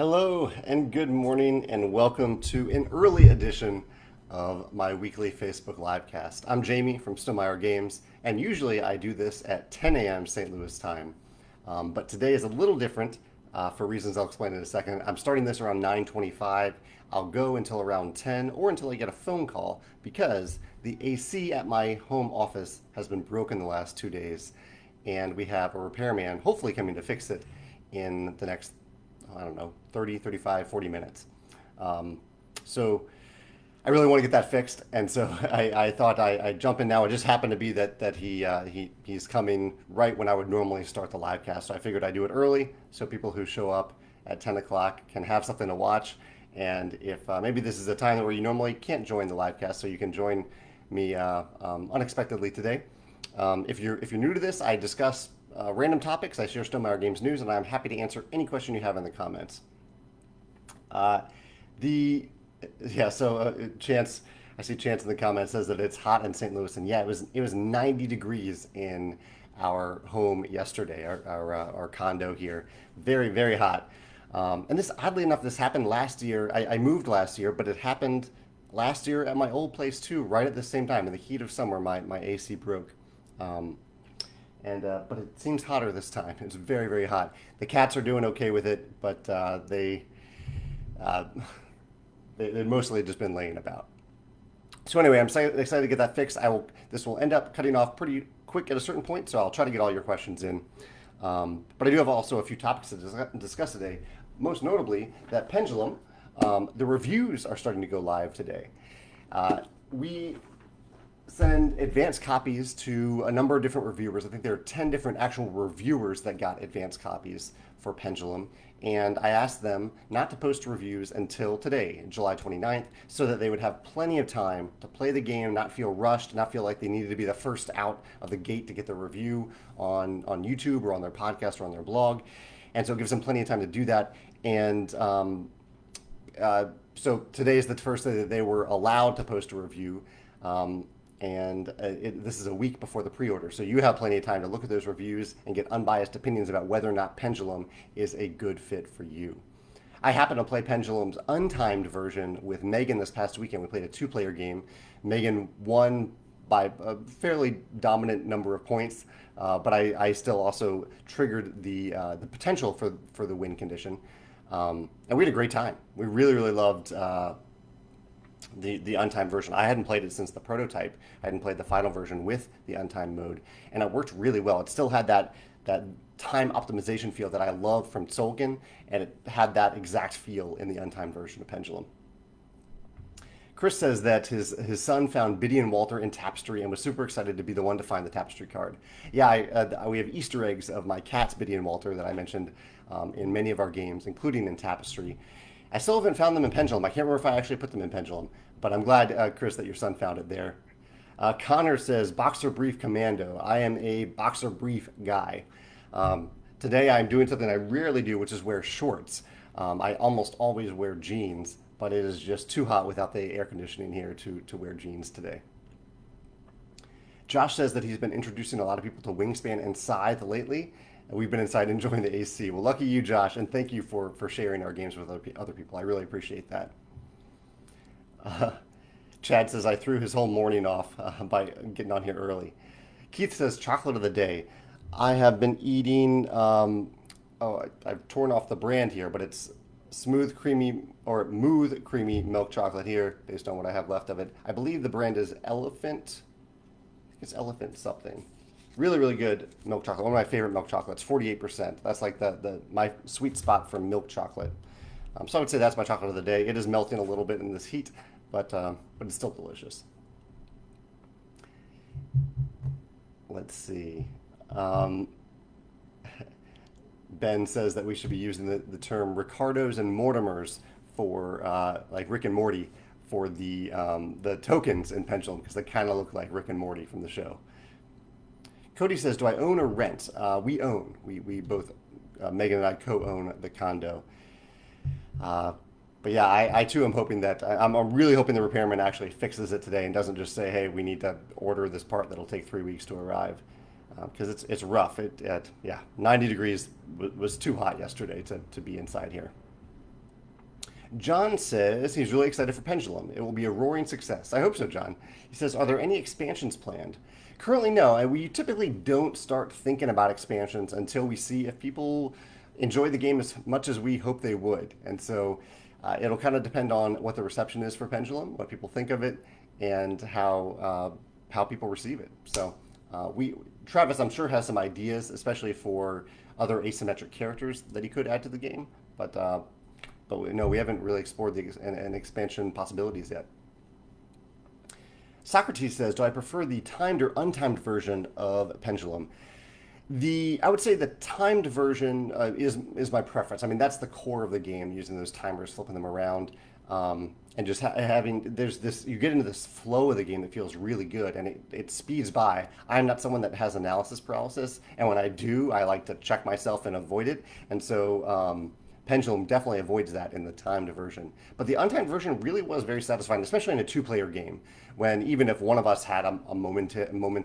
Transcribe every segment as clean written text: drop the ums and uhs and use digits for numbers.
Hello and good morning and welcome to an early edition of my weekly Facebook livecast. I'm Jamie from Stonemeyer Games, and usually I do this at 10 a.m. St. Louis time. But today is a little different for reasons I'll explain in a second. I'm starting this around 9:25. I'll go until around 10 or until I get a phone call because the AC at my home office has been broken the last 2 days, and we have a repairman hopefully coming to fix it in the next, I don't know, 30, 35, 40 minutes. So I really want to get that fixed, and so I thought I'd jump in now. It just happened to be that he's coming right when I would normally start the live cast, so I figured I'd do it early so people who show up at 10 o'clock can have something to watch. And if maybe this is a time where you normally can't join the live cast, so you can join me unexpectedly today. If you're new to this, I discuss random topics. I share Stonemeyer Games news, and I'm happy to answer any question you have in the comments. The yeah, so Chance, I see Chance in the comments says that it's hot in St. Louis, and yeah, it was 90 degrees in our home yesterday, our condo here, very very hot. And this, oddly enough, this happened last year. I moved last year, but it happened last year at my old place too, right at the same time. In the heat of summer, my AC broke. Um, but it seems hotter this time. It's very, very hot. The cats are doing okay with it, but uh, they've mostly just been laying about. So anyway, I'm excited to get that fixed. This will end up cutting off pretty quick at a certain point, so I'll try to get all your questions in. But I do have also a few topics to discuss today. Most notably, that Pendulum, the reviews are starting to go live today. We send advanced copies to a number of different reviewers. I think there are 10 different actual reviewers that got advanced copies for Pendulum. And I asked them not to post reviews until today, July 29th, so that they would have plenty of time to play the game, not feel rushed, not feel like they needed to be the first out of the gate to get their review on YouTube or on their podcast or on their blog. And so it gives them plenty of time to do that. And so today is the first day that they were allowed to post a review. This is a week before the pre-order, so you have plenty of time to look at those reviews and get unbiased opinions about whether or not Pendulum is a good fit for you. I happened to play Pendulum's untimed version with Megan this past weekend. We played a two-player game. Megan won by a fairly dominant number of points, but I still also triggered the potential for the win condition, and we had a great time. We really really loved the untimed version. I hadn't played it since the prototype. I hadn't played the final version with the untimed mode, and it worked really well. It still had that time optimization feel that I love from Solkin, and it had that exact feel in the untimed version of Pendulum. Chris says that his son found Biddy and Walter in Tapestry and was super excited to be the one to find the Tapestry card. Yeah, we have Easter eggs of my cats, Biddy and Walter, that I mentioned in many of our games, including in Tapestry. I still haven't found them in Pendulum. I can't remember if I actually put them in Pendulum, but I'm glad, Chris, that your son found it there. Connor says, Boxer Brief Commando. I am a Boxer Brief guy. Today I'm doing something I rarely do, which is wear shorts. I almost always wear jeans, but it is just too hot without the air conditioning here to wear jeans today. Josh says that he's been introducing a lot of people to Wingspan and Scythe lately. We've been inside enjoying the AC. Well, lucky you, Josh, and thank you for sharing our games with other people. I really appreciate that. Chad says, I threw his whole morning off by getting on here early. Keith says, chocolate of the day. I have been eating, I've torn off the brand here, but it's smooth, creamy, or Mooth creamy milk chocolate here, based on what I have left of it. I believe the brand is Elephant. I think it's Elephant something. Really, really good milk chocolate. One of my favorite milk chocolates, 48%. That's like my sweet spot for milk chocolate. So I would say that's my chocolate of the day. It is melting a little bit in this heat, but it's still delicious. Let's see. Ben says that we should be using the term Ricardos and Mortimers for like Rick and Morty for the tokens in Pendulum, because they kind of look like Rick and Morty from the show. Cody says, do I own or rent? We own. We both, Megan and I co-own the condo. But yeah, I too am hoping that, I'm really hoping the repairman actually fixes it today and doesn't just say, hey, we need to order this part that'll take 3 weeks to arrive. Because it's rough. 90 degrees was too hot yesterday to be inside here. John says he's really excited for Pendulum. It will be a roaring success. I hope so, John. He says, are there any expansions planned? Currently, no. We typically don't start thinking about expansions until we see if people enjoy the game as much as we hope they would. And so it'll kind of depend on what the reception is for Pendulum, what people think of it, and how people receive it. So Travis, I'm sure, has some ideas, especially for other asymmetric characters that he could add to the game. But no, we haven't really explored an expansion possibilities yet. Socrates says, do I prefer the timed or untimed version of Pendulum? I would say the timed version is my preference. I mean, that's the core of the game, using those timers, flipping them around, and just having, you get into this flow of the game that feels really good, and it speeds by. I'm not someone that has analysis paralysis, and when I do, I like to check myself and avoid it, and so Pendulum definitely avoids that in the timed version. But the untimed version really was very satisfying, especially in a two-player game, when even if one of us had a moment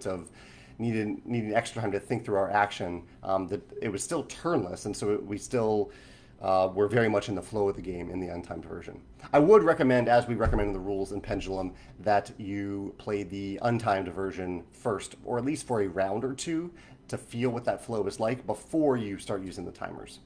of needing extra time to think through our action, that it was still turnless, and so we still were very much in the flow of the game in the untimed version. I would recommend, as we recommend in the rules in Pendulum, that you play the untimed version first, or at least for a round or two, to feel what that flow is like before you start using the timers.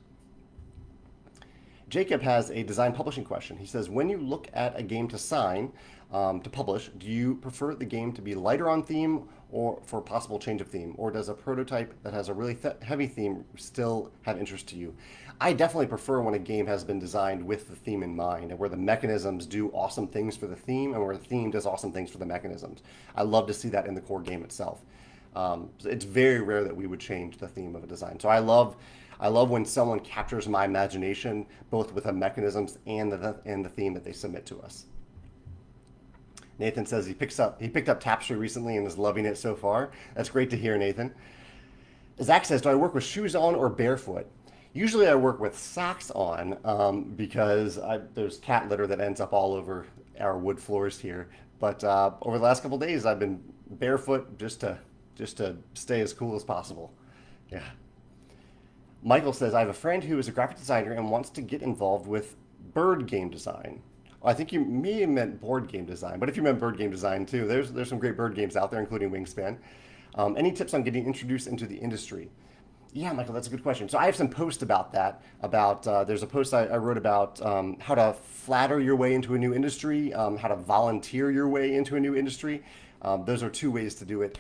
Jacob has a design publishing question. He says, when you look at a game to sign, to publish, do you prefer the game to be lighter on theme or for possible change of theme? Or does a prototype that has a really heavy theme still have interest to you? I definitely prefer when a game has been designed with the theme in mind, and where the mechanisms do awesome things for the theme and where the theme does awesome things for the mechanisms. I love to see that in the core game itself. It's very rare that we would change the theme of a design. So I love when someone captures my imagination, both with the mechanisms and the theme that they submit to us. Nathan says he picked up Tapestry recently and is loving it so far. That's great to hear, Nathan. Zach says, do I work with shoes on or barefoot? Usually I work with socks on because there's cat litter that ends up all over our wood floors here. But over the last couple of days, I've been barefoot just to stay as cool as possible. Yeah. Michael says, I have a friend who is a graphic designer and wants to get involved with bird game design. I think you may have meant board game design, but if you meant bird game design too, there's some great bird games out there, including Wingspan. Any tips on getting introduced into the industry? Yeah, Michael, that's a good question. So I have some posts about that. There's a post I wrote about how to flatter your way into a new industry, how to volunteer your way into a new industry. Those are two ways to do it.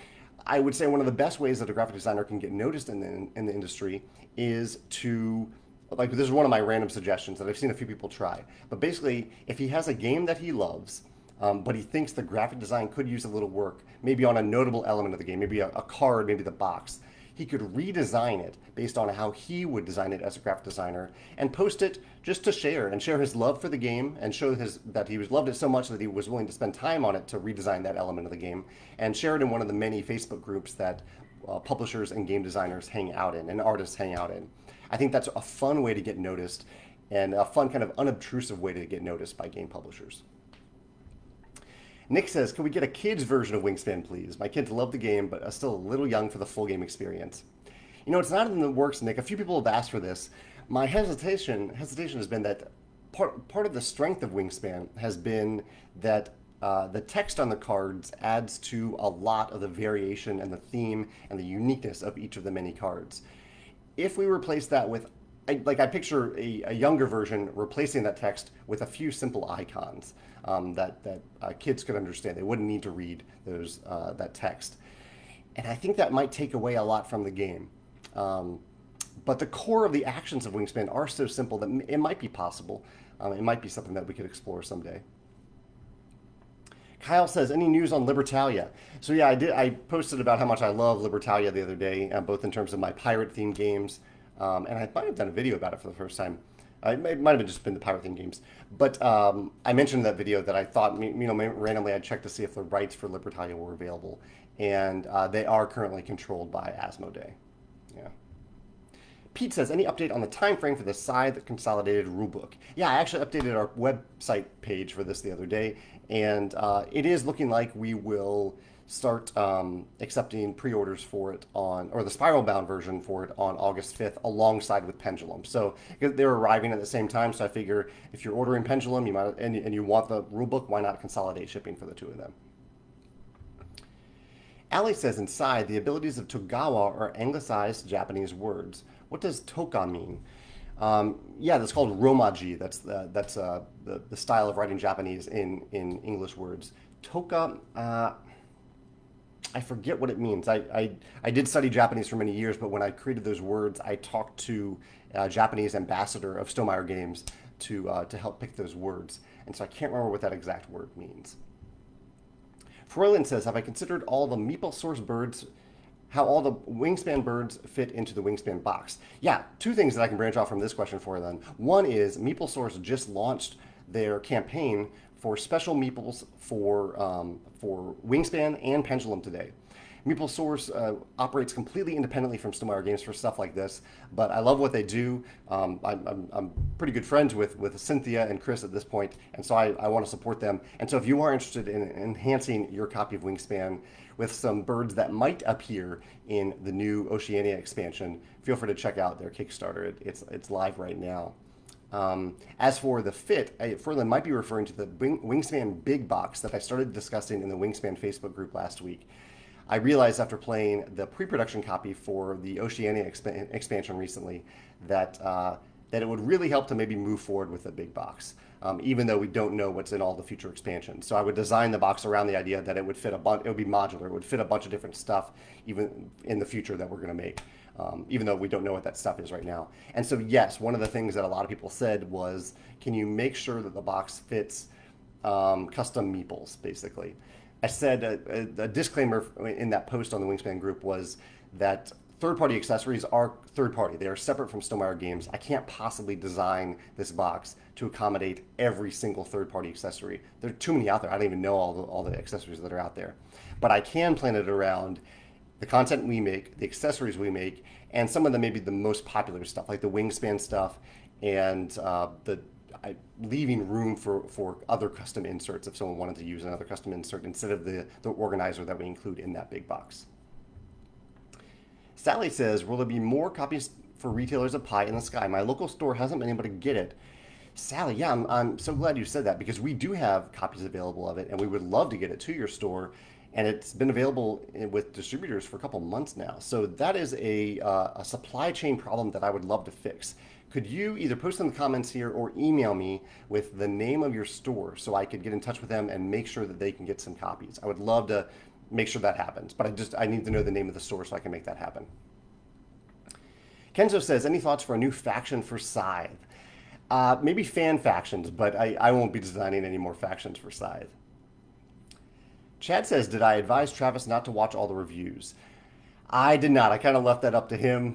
I would say one of the best ways that a graphic designer can get noticed in the industry is to, like, this is one of my random suggestions that I've seen a few people try. But basically, if he has a game that he loves, but he thinks the graphic design could use a little work, maybe on a notable element of the game, maybe a card, maybe the box, he could redesign it based on how he would design it as a graphic designer and post it just to share his love for the game and show that he loved it so much that he was willing to spend time on it to redesign that element of the game, and share it in one of the many Facebook groups that publishers and game designers hang out in and artists hang out in. I think that's a fun way to get noticed, and a fun kind of unobtrusive way to get noticed by game publishers. Nick says, can we get a kid's version of Wingspan, please? My kids love the game, but are still a little young for the full game experience. You know, it's not in the works, Nick. A few people have asked for this. My hesitation has been that part of the strength of Wingspan has been that the text on the cards adds to a lot of the variation and the theme and the uniqueness of each of the many cards. If we replace that with, I picture a younger version replacing that text with a few simple icons that kids could understand. They wouldn't need to read that text. And I think that might take away a lot from the game. But the core of the actions of Wingspan are so simple that it might be possible. It might be something that we could explore someday. Kyle says, any news on Libertalia? So yeah, I posted about how much I love Libertalia the other day, both in terms of my pirate-themed games, and I might have done a video about it for the first time. It might have just been the pirate-themed games. But I mentioned in that video that I thought, randomly I'd check to see if the rights for Libertalia were available, and they are currently controlled by Asmodee. Yeah. Pete says, any update on the time frame for the Scythe consolidated rulebook? Yeah, I actually updated our website page for this the other day, and it is looking like we will start accepting pre-orders for it or the spiral bound version for it on August 5th alongside with Pendulum. So they're arriving at the same time. So I figure if you're ordering Pendulum, you might and you want the rulebook, why not consolidate shipping for the two of them? Ali says inside, the abilities of Togawa are anglicized Japanese words. What does toka mean? Yeah, that's called romaji. That's the style of writing Japanese in English words. Toka, I forget what it means. I did study Japanese for many years, but when I created those words, I talked to a Japanese ambassador of Stonemaier Games to help pick those words. And so I can't remember what that exact word means. Froylan says, have I considered all the meeple source birds, how all the Wingspan birds fit into the Wingspan box? Yeah, two things that I can branch off from this question for then. One is MeepleSource just launched their campaign for special meeples for Wingspan and Pendulum today. MeepleSource operates completely independently from Stonemaier Games for stuff like this, but I love what they do. I'm pretty good friends with Cynthia and Chris at this point, and so I want to support them. And so if you are interested in enhancing your copy of Wingspan with some birds that might appear in the new Oceania expansion, feel free to check out their Kickstarter. It's live right now. As for the fit, Ferlin might be referring to the Wingspan Big Box that I started discussing in the Wingspan Facebook group last week. I realized after playing the pre-production copy for the Oceania expansion recently that it would really help to maybe move forward with the big box, even though we don't know what's in all the future expansions. So I would design the box around the idea that it would fit it would be modular, it would fit a bunch of different stuff, even in the future that we're going to make, even though we don't know what that stuff is right now. And so yes, one of the things that a lot of people said was, can you make sure that the box fits custom meeples, basically. I said a disclaimer in that post on the Wingspan group was that third-party accessories are third-party. They are separate from Stonemaier Games. I can't possibly design this box to accommodate every single third-party accessory. There are too many out there. I don't even know all the accessories that are out there. But I can plan it around the content we make, the accessories we make, and some of the maybe the most popular stuff, like the Wingspan stuff and leaving room for other custom inserts if someone wanted to use another custom insert instead of the organizer that we include in that big box. Sally says, will there be more copies for retailers of Pie in the Sky? My local store hasn't been able to get it. Sally, yeah, I'm so glad you said that because we do have copies available of it and we would love to get it to your store. And it's been available with distributors for a couple months now. So that is a supply chain problem that I would love to fix. Could you either post in the comments here or email me with the name of your store so I could get in touch with them and make sure that they can get some copies? I would love to make sure that happens, but I need to know the name of the store so I can make that happen. Kenzo says, any thoughts for a new faction for Scythe? Maybe fan factions, but I won't be designing any more factions for Scythe. Chad says, did I advise Travis not to watch all the reviews? I did not. I kind of left that up to him.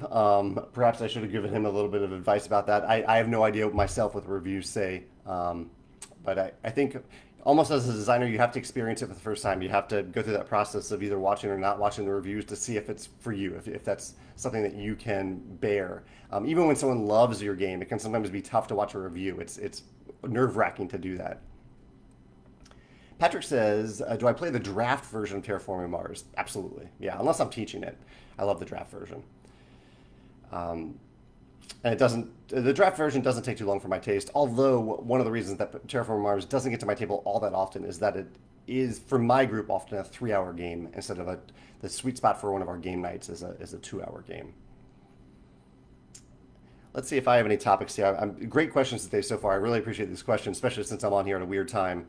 Perhaps I should have given him a little bit of advice about that. I have no idea myself what the reviews say. But I think almost as a designer, you have to experience it for the first time. You have to go through that process of either watching or not watching the reviews to see if it's for you, if that's something that you can bear. Even when someone loves your game, it can sometimes be tough to watch a review. It's nerve-wracking to do that. Patrick says, do I play the draft version of Terraforming Mars? Absolutely. Yeah, unless I'm teaching it. I love the draft version. And the draft version doesn't take too long for my taste, although one of the reasons that Terraforming Mars doesn't get to my table all that often is that it is, for my group, often a 3-hour game instead of the sweet spot for one of our game nights is a 2-hour game. Let's see if I have any topics here. Great questions today so far. I really appreciate these questions, especially since I'm on here at a weird time.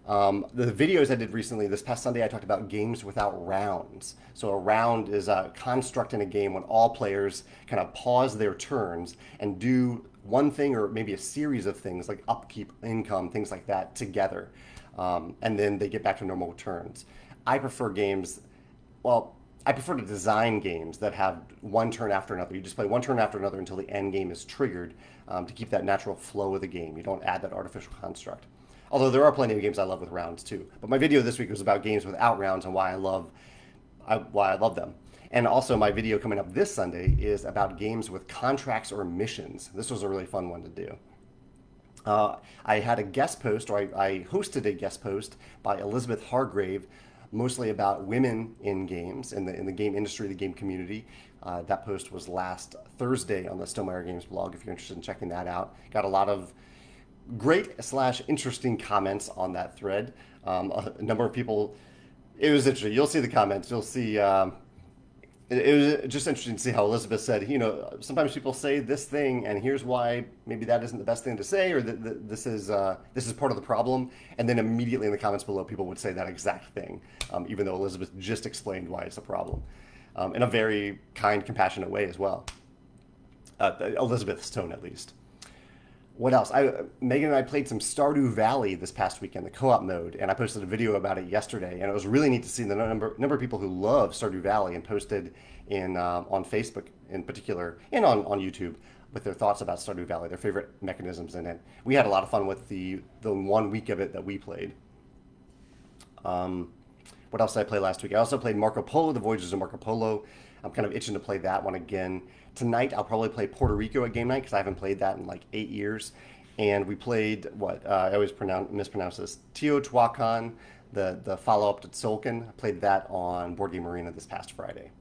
The videos I did recently, this past Sunday, I talked about games without rounds. So a round is a construct in a game when all players kind of pause their turns and do one thing or maybe a series of things like upkeep, income, things like that together. And then they get back to normal turns. I prefer games, I prefer to design games that have one turn after another. You just play one turn after another until the end game is triggered to keep that natural flow of the game. You don't add that artificial construct. Although there are plenty of games I love with rounds too. But my video this week was about games without rounds and why I love them. And also my video coming up this Sunday is about games with contracts or missions. This was a really fun one to do. I had a guest post, or I hosted a guest post by Elizabeth Hargrave mostly about women in games, in the game industry, the game community. That post was last Thursday on the Stonemaier Games blog, if you're interested in checking that out. Got a lot of great slash interesting comments on that thread. A number of people, it was interesting. You'll see the comments. You'll see. It was just interesting to see how Elizabeth said, sometimes people say this thing, and here's why maybe that isn't the best thing to say, or this is part of the problem. And then immediately in the comments below, people would say that exact thing, even though Elizabeth just explained why it's a problem, in a very kind, compassionate way as well. Elizabeth's tone, at least. What else? Megan and I played some Stardew Valley this past weekend, the co-op mode, and I posted a video about it yesterday. And it was really neat to see the number of people who love Stardew Valley and posted on Facebook in particular and on YouTube with their thoughts about Stardew Valley, their favorite mechanisms in it. We had a lot of fun with the 1 week of it that we played. What else did I play last week? I also played Marco Polo, The Voyages of Marco Polo. I'm kind of itching to play that one again. Tonight, I'll probably play Puerto Rico at game night because I haven't played that in like 8 years. And we played I always mispronounce this, Teotihuacan, the follow-up to Tzolk'in. I played that on Board Game Arena this past Friday.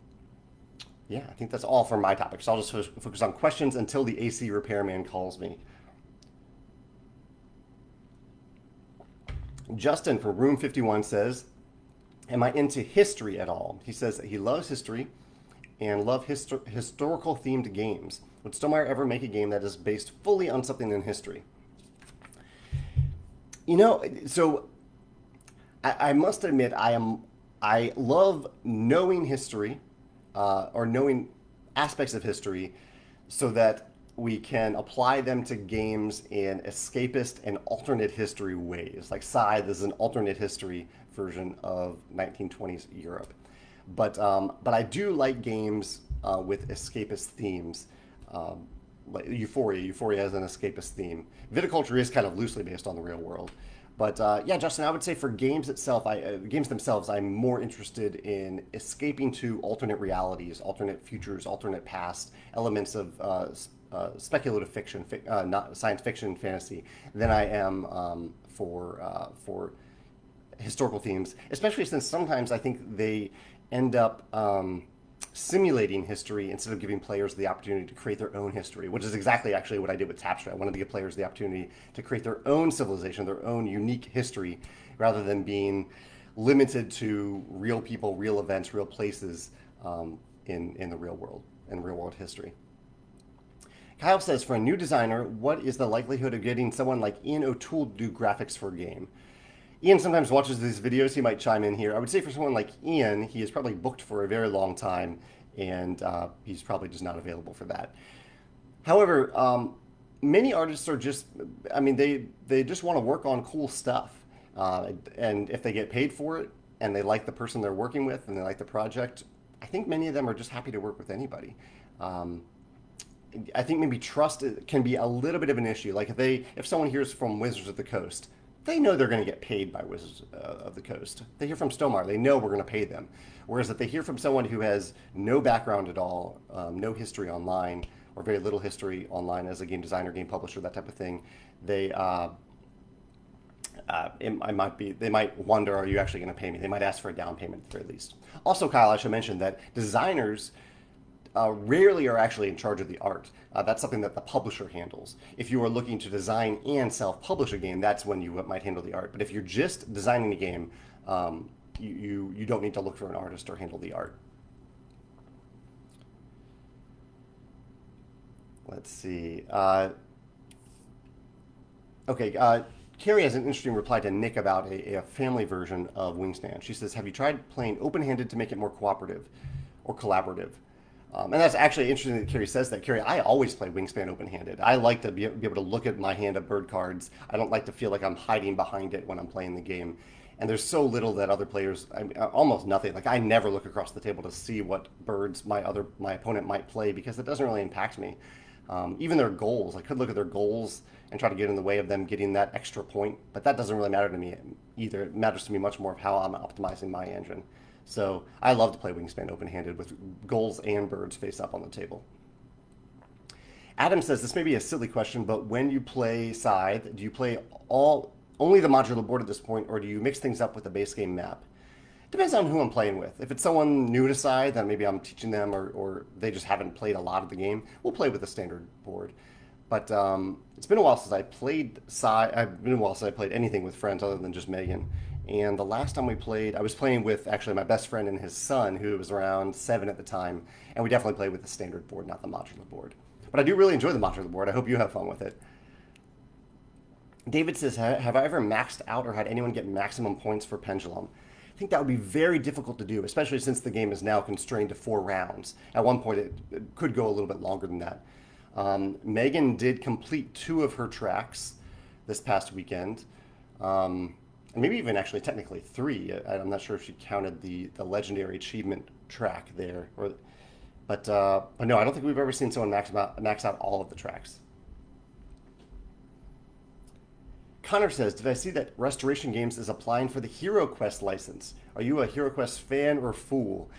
Yeah, I think that's all for my topics. So I'll just focus on questions until the AC repairman calls me. Justin from Room 51 says, am I into history at all? He says that he loves history and love historical themed games. Would Stonemaier ever make a game that is based fully on something in history? So I must admit I love knowing history or knowing aspects of history so that we can apply them to games in escapist and alternate history ways. Like Scythe is an alternate history version of 1920s Europe. But I do like games with escapist themes. Like Euphoria has an escapist theme. Viticulture is kind of loosely based on the real world. But yeah, Justin, I would say for games themselves, I'm more interested in escaping to alternate realities, alternate futures, alternate past, elements of speculative fiction, not science fiction, fantasy, than I am for historical themes, especially since sometimes I think they end up simulating history instead of giving players the opportunity to create their own history, which is exactly actually what I did with Tapestry. I wanted to give players the opportunity to create their own civilization, their own unique history, rather than being limited to real people, real events, real places in the real world, in real world history. Kyle says, for a new designer, what is the likelihood of getting someone like Ian O'Toole to do graphics for a game? Ian sometimes watches these videos. He might chime in here. I would say for someone like Ian, he is probably booked for a very long time, and he's probably just not available for that. However, many artists are just, they just want to work on cool stuff. And if they get paid for it, and they like the person they're working with, and they like the project, I think many of them are just happy to work with anybody. I think maybe trust can be a little bit of an issue. Like if someone hears from Wizards of the Coast, they know they're going to get paid by Wizards of the Coast. They hear from Stonemaier, they know we're going to pay them. Whereas if they hear from someone who has no background at all, no history online, or very little history online as a game designer, game publisher, that type of thing, they might wonder, are you actually going to pay me? They might ask for a down payment at the very least. Also, Kyle, I should mention that designers rarely are actually in charge of the art. That's something that the publisher handles. If you are looking to design and self-publish a game, that's when you might handle the art. But if you're just designing a game, you don't need to look for an artist or handle the art. Let's see. Carrie has an interesting reply to Nick about a family version of Wingspan. She says, have you tried playing open-handed to make it more cooperative or collaborative? And that's actually interesting that Carrie says that. Carrie, I always play Wingspan open-handed. I like to be able to look at my hand of bird cards. I don't like to feel like I'm hiding behind it when I'm playing the game. And there's so little that other players, almost nothing. Like I never look across the table to see what birds my opponent might play because it doesn't really impact me. Even their goals, I could look at their goals and try to get in the way of them getting that extra point, but that doesn't really matter to me either. It matters to me much more of how I'm optimizing my engine. So I love to play Wingspan open-handed with goals and birds face up on the table. Adam says, this may be a silly question, but when you play Scythe, do you play only the modular board at this point, or do you mix things up with the base game map? Depends on who I'm playing with. If it's someone new to Scythe, then maybe I'm teaching them, or they just haven't played a lot of the game, we'll play with the standard board. But it's been a while since I played Scythe. It's been a while since I played anything with friends other than just Megan. And the last time we played, I was playing with actually my best friend and his son, who was around 7 at the time, and we definitely played with the standard board, not the modular board. But I do really enjoy the modular board. I hope you have fun with it. David says, have I ever maxed out or had anyone get maximum points for Pendulum? I think that would be very difficult to do, especially since the game is now constrained to 4 rounds. At one point, it could go a little bit longer than that. Megan did complete 2 of her tracks this past weekend. And maybe even actually technically 3. I'm not sure if she counted the legendary achievement track there. But no, I don't think we've ever seen someone max out all of the tracks. Connor says, did I see that Restoration Games is applying for the Hero Quest license? Are you a Hero Quest fan or fool?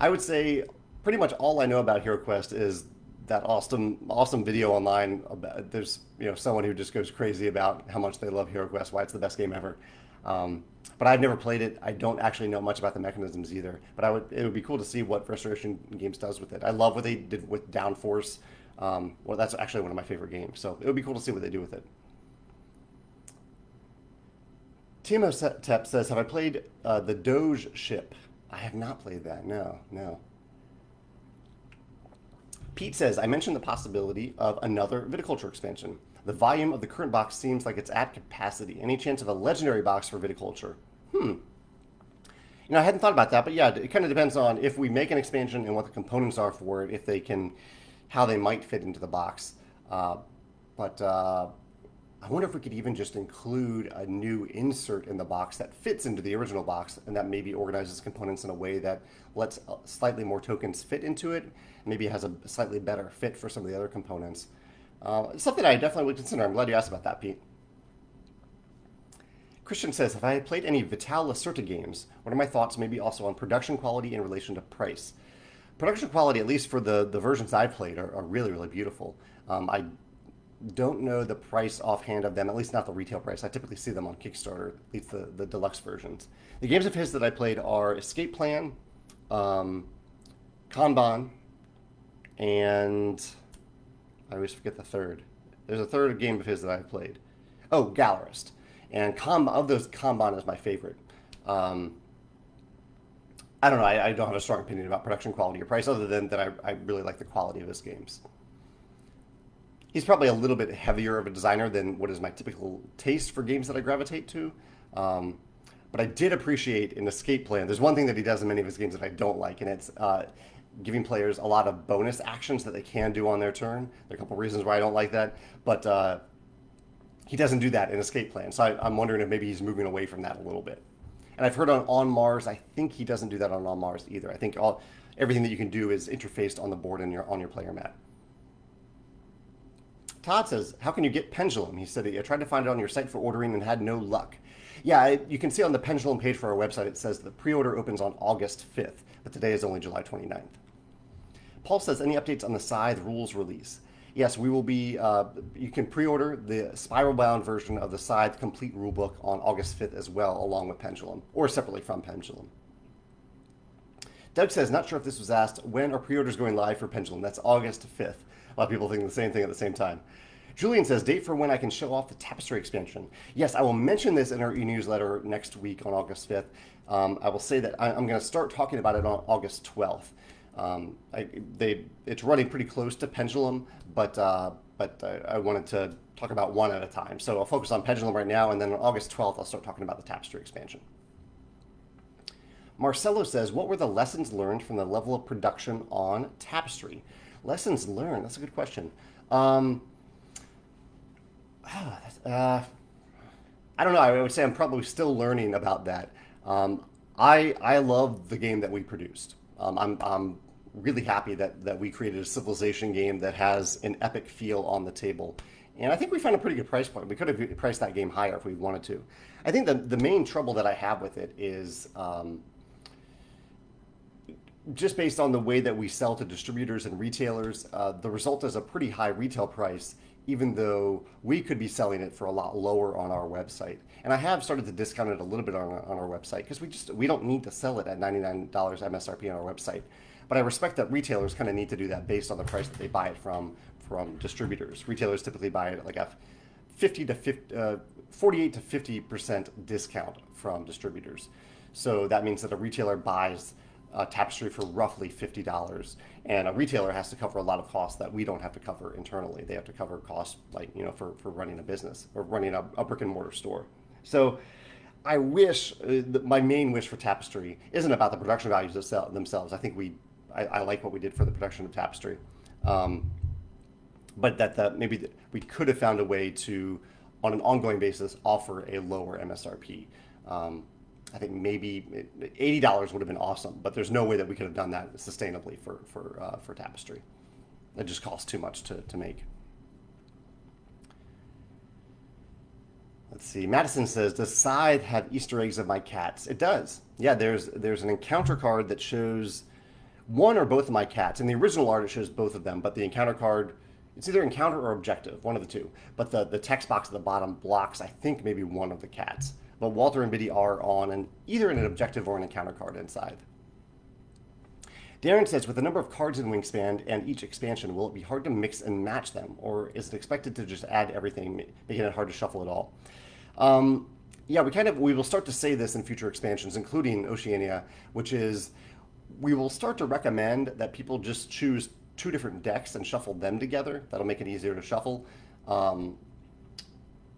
I would say pretty much all I know about Hero Quest is that awesome video online. There's someone who just goes crazy about how much they love Hero Quest, why it's the best game ever. But I've never played it. I don't actually know much about the mechanisms either. But it would be cool to see what Restoration Games does with it. I love what they did with Downforce. Well, that's actually one of my favorite games. So it would be cool to see what they do with it. Timo Tep says, have I played the Doge ship? I have not played that. No. Pete says, I mentioned the possibility of another viticulture expansion. The volume of the current box seems like it's at capacity. Any chance of a legendary box for viticulture? I hadn't thought about that, but yeah, it kind of depends on if we make an expansion and what the components are for it, how they might fit into the box. But I wonder if we could even just include a new insert in the box that fits into the original box and that maybe organizes components in a way that lets slightly more tokens fit into it. Maybe has a slightly better fit for some of the other components. It's something I definitely would consider. I'm glad you asked about that, Pete. Christian says, have I played any Vital Lacerda games? What are my thoughts maybe also on production quality in relation to price? Production quality, at least for the versions I've played, are really, really beautiful. I don't know the price offhand of them, at least not the retail price. I typically see them on Kickstarter, at least the deluxe versions. The games of his that I played are Escape Plan, Kanban, and I always forget the third. There's a third game of his that I've played. Oh, Gallerist. And of those, Kanban is my favorite. I don't know. I don't have a strong opinion about production quality or price other than that I really like the quality of his games. He's probably a little bit heavier of a designer than what is my typical taste for games that I gravitate to. But I did appreciate in Escape Plan, there's one thing that he does in many of his games that I don't like, and it's giving players a lot of bonus actions that they can do on their turn. There are a couple reasons why I don't like that, but he doesn't do that in Escape Plan. So I'm wondering if maybe he's moving away from that a little bit. And I've heard on Mars, I think he doesn't do that on Mars either. I think everything that you can do is interfaced on the board and on your player mat. Todd says, how can you get Pendulum? He said, I tried to find it on your site for ordering and had no luck. Yeah, you can see on the Pendulum page for our website, it says the pre-order opens on August 5th, but today is only July 29th. Paul says, any updates on the Scythe rules release? Yes, we will be, you can pre-order the spiral-bound version of the Scythe complete rulebook on August 5th as well, along with Pendulum, or separately from Pendulum. Doug says, not sure if this was asked, when are pre-orders going live for Pendulum? That's August 5th. A lot of people think the same thing at the same time. Julian says, date for when I can show off the Tapestry expansion. Yes, I will mention this in our e-newsletter next week on August 5th. I will say that I'm going to start talking about it on August 12th. It's running pretty close to Pendulum, but I wanted to talk about one at a time. So I'll focus on Pendulum right now, and then on August 12th, I'll start talking about the Tapestry expansion. Marcelo says, what were the lessons learned from the level of production on Tapestry? Lessons learned, that's a good question. I don't know, I would say I'm probably still learning about that. I love the game that we produced. I'm really happy that we created a Civilization game that has an epic feel on the table. And I think we found a pretty good price point. We could have priced that game higher if we wanted to. I think the main trouble that I have with it is just based on the way that we sell to distributors and retailers, the result is a pretty high retail price even though we could be selling it for a lot lower on our website. And I have started to discount it a little bit on our website because we don't need to sell it at $99 MSRP on our website. But I respect that retailers kind of need to do that based on the price that they buy it from distributors. Retailers typically buy it like a 48 to 50% discount from distributors. So that means that a retailer buys Tapestry for roughly $50, and a retailer has to cover a lot of costs that we don't have to cover internally. They have to cover costs like for running a business or running a brick and mortar store. So I wish my main wish for Tapestry isn't about the production values themselves. I think I like what we did for the production of Tapestry, but that maybe we could have found a way to, on an ongoing basis, offer a lower MSRP. I think maybe $80 would have been awesome, but there's no way that we could have done that sustainably for Tapestry. It just costs too much to make. Let's see. Madison says, does Scythe have Easter eggs of my cats? It does. Yeah, there's an encounter card that shows one or both of my cats. In the original art, it shows both of them, but the encounter card, it's either encounter or objective, one of the two. But the text box at the bottom blocks, I think, maybe one of the cats. But Walter and Biddy are on either an objective or an encounter card inside. Darren says, with the number of cards in Wingspan and each expansion, will it be hard to mix and match them? Or is it expected to just add everything, making it hard to shuffle it all? Yeah, we will start to say this in future expansions, including Oceania, which is we will start to recommend that people just choose two different decks and shuffle them together. That'll make it easier to shuffle.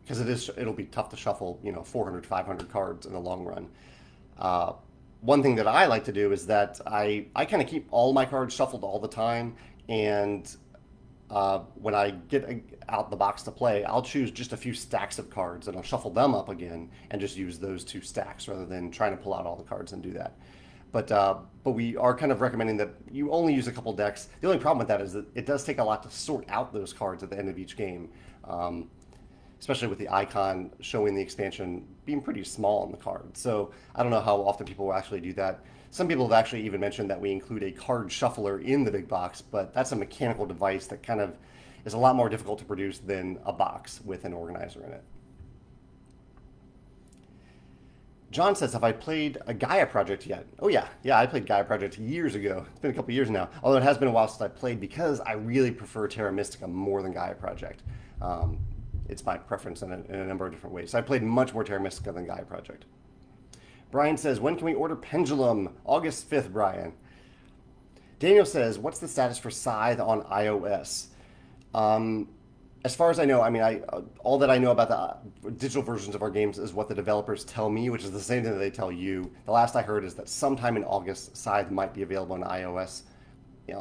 Because it'll be tough to shuffle, 400, 500 cards in the long run. One thing that I like to do is that I kind of keep all my cards shuffled all the time, and when I get out the box to play, I'll choose just a few stacks of cards, and I'll shuffle them up again and just use those two stacks rather than trying to pull out all the cards and do that. But we are kind of recommending that you only use a couple decks. The only problem with that is that it does take a lot to sort out those cards at the end of each game. Especially with the icon showing the expansion being pretty small on the card. So I don't know how often people will actually do that. Some people have actually even mentioned that we include a card shuffler in the big box, but that's a mechanical device that kind of is a lot more difficult to produce than a box with an organizer in it. John says, have I played a Gaia project yet? Oh yeah, I played Gaia project years ago. It's been a couple years now, although it has been a while since I played because I really prefer Terra Mystica more than Gaia project. It's my preference in a number of different ways. So I played much more Terra Mystica than Gaia Project. Brian says, when can we order Pendulum? August 5th, Brian. Daniel says, what's the status for Scythe on iOS? As far as I know, all that I know about the digital versions of our games is what the developers tell me, which is the same thing that they tell you. The last I heard is that sometime in August, Scythe might be available on iOS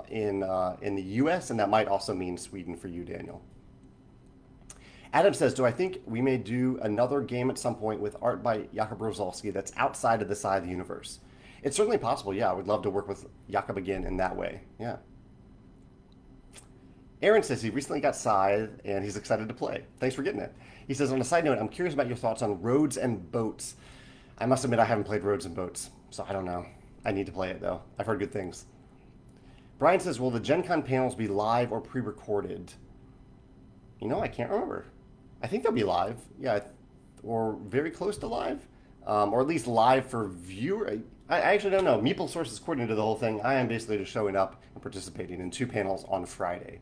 in the US, and that might also mean Sweden for you, Daniel. Adam says, do I think we may do another game at some point with art by Jakub Rozalski that's outside of the Scythe universe? It's certainly possible, yeah. I would love to work with Jakub again in that way, yeah. Aaron says he recently got Scythe and he's excited to play. Thanks for getting it. He says, on a side note, I'm curious about your thoughts on Roads and Boats. I must admit I haven't played Roads and Boats, so I don't know. I need to play it, though. I've heard good things. Brian says, will the Gen Con panels be live or pre-recorded? I can't remember. I think they'll be live, yeah, or very close to live, or at least live for viewer. I actually don't know. Meeple Source is coordinated the whole thing. I am basically just showing up and participating in 2 panels on Friday.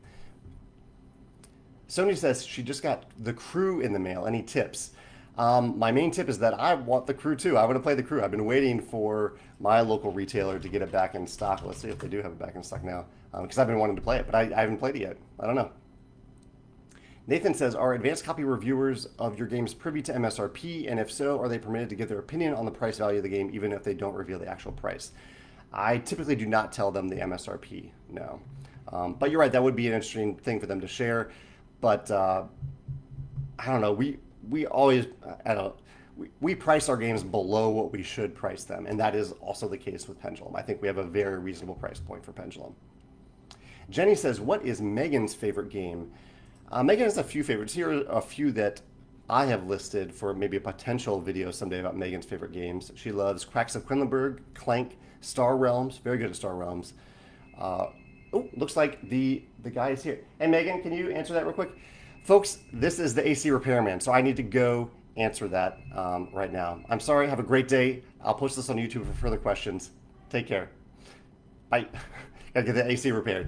Sony says she just got the crew in the mail. Any tips? My main tip is that I want the crew too. I want to play the crew. I've been waiting for my local retailer to get it back in stock. Let's see if they do have it back in stock now, because I've been wanting to play it, but I haven't played it yet. I don't know. Nathan says, are advanced copy reviewers of your games privy to MSRP? And if so, are they permitted to give their opinion on the price value of the game, even if they don't reveal the actual price? I typically do not tell them the MSRP, no. But you're right, that would be an interesting thing for them to share. But I don't know, we always, we price our games below what we should price them. And that is also the case with Pendulum. I think we have a very reasonable price point for Pendulum. Jenny says, what is Megan's favorite game? Megan has a few favorites. Here are a few that I have listed for maybe a potential video someday about Megan's favorite games. She loves Cracks of Quedlinburg, Clank, Star Realms, very good at Star Realms. Looks like the guy is here. Hey Megan, can you answer that real quick? Folks, this is the AC repairman, so I need to go answer that right now. I'm sorry. Have a great day. I'll post this on YouTube for further questions. Take care. Bye. Gotta get the AC repaired.